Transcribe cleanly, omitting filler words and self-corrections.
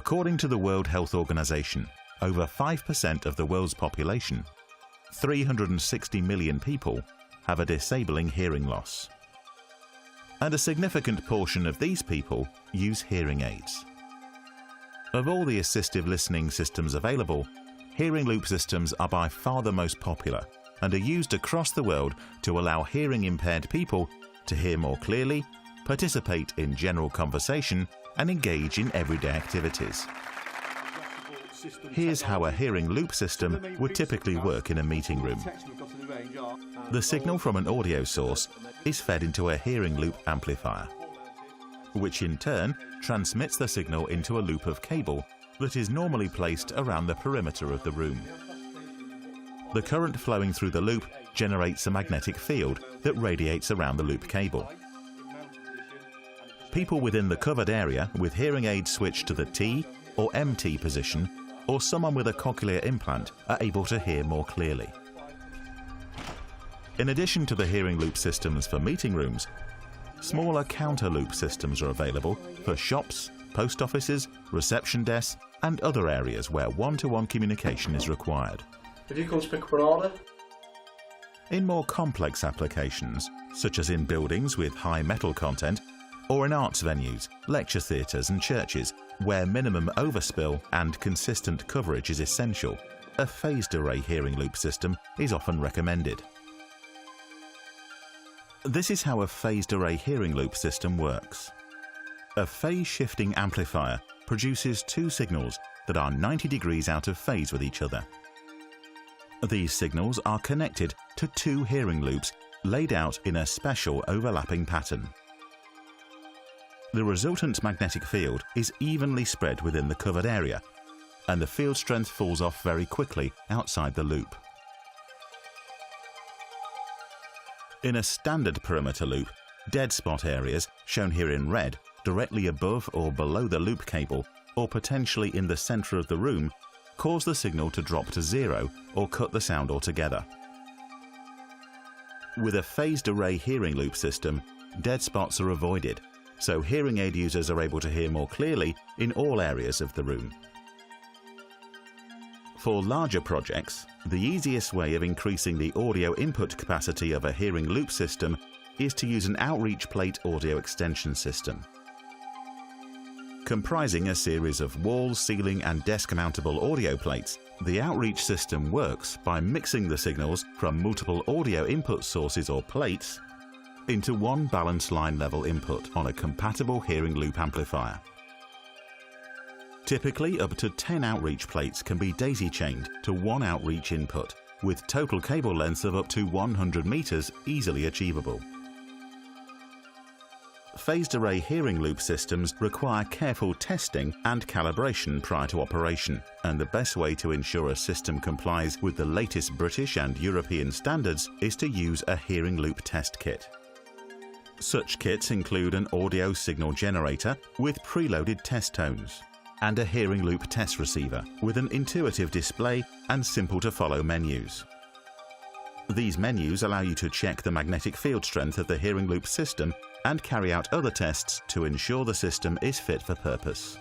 According to the World Health Organization, over 5% of the world's population, 360 million people, have a disabling hearing loss. And a significant portion of these people use hearing aids. Of all the assistive listening systems available, hearing loop systems are by far the most popular and are used across the world to allow hearing impaired people to hear more clearly, participate in general conversation, and engage in everyday activities. Here's how a hearing loop system would typically work in a meeting room. The signal from an audio source is fed into a hearing loop amplifier, which in turn transmits the signal into a loop of cable that is normally placed around the perimeter of the room. The current flowing through the loop generates a magnetic field that radiates around the loop cable. People within the covered area with hearing aids switched to the T or MT position, or someone with a cochlear implant, are able to hear more clearly. In addition to the hearing loop systems for meeting rooms, smaller counter loop systems are available for shops, post offices, reception desks, and other areas where one-to-one communication is required. Did you come to pick up an order? In more complex applications, such as in buildings with high metal content, or in arts venues, lecture theatres and churches, where minimum overspill and consistent coverage is essential, a phased array hearing loop system is often recommended. This is how a phased array hearing loop system works. A phase-shifting amplifier produces two signals that are 90 degrees out of phase with each other. These signals are connected to two hearing loops laid out in a special overlapping pattern. The resultant magnetic field is evenly spread within the covered area, and the field strength falls off very quickly outside the loop. In a standard perimeter loop, dead spot areas, shown here in red, directly above or below the loop cable, or potentially in the center of the room, cause the signal to drop to zero or cut the sound altogether. With a phased array hearing loop system, dead spots are avoided, so hearing aid users are able to hear more clearly in all areas of the room. For larger projects, the easiest way of increasing the audio input capacity of a hearing loop system is to use an outreach plate audio extension system. Comprising a series of wall, ceiling and desk-mountable audio plates, the outreach system works by mixing the signals from multiple audio input sources or plates into one balanced line level input on a compatible hearing loop amplifier. Typically, up to 10 outreach plates can be daisy-chained to one outreach input, with total cable lengths of up to 100 meters easily achievable. Phased array hearing loop systems require careful testing and calibration prior to operation, and the best way to ensure a system complies with the latest British and European standards is to use a hearing loop test kit. Such kits include an audio signal generator with preloaded test tones, and a hearing loop test receiver with an intuitive display and simple-to-follow menus. These menus allow you to check the magnetic field strength of the hearing loop system and carry out other tests to ensure the system is fit for purpose.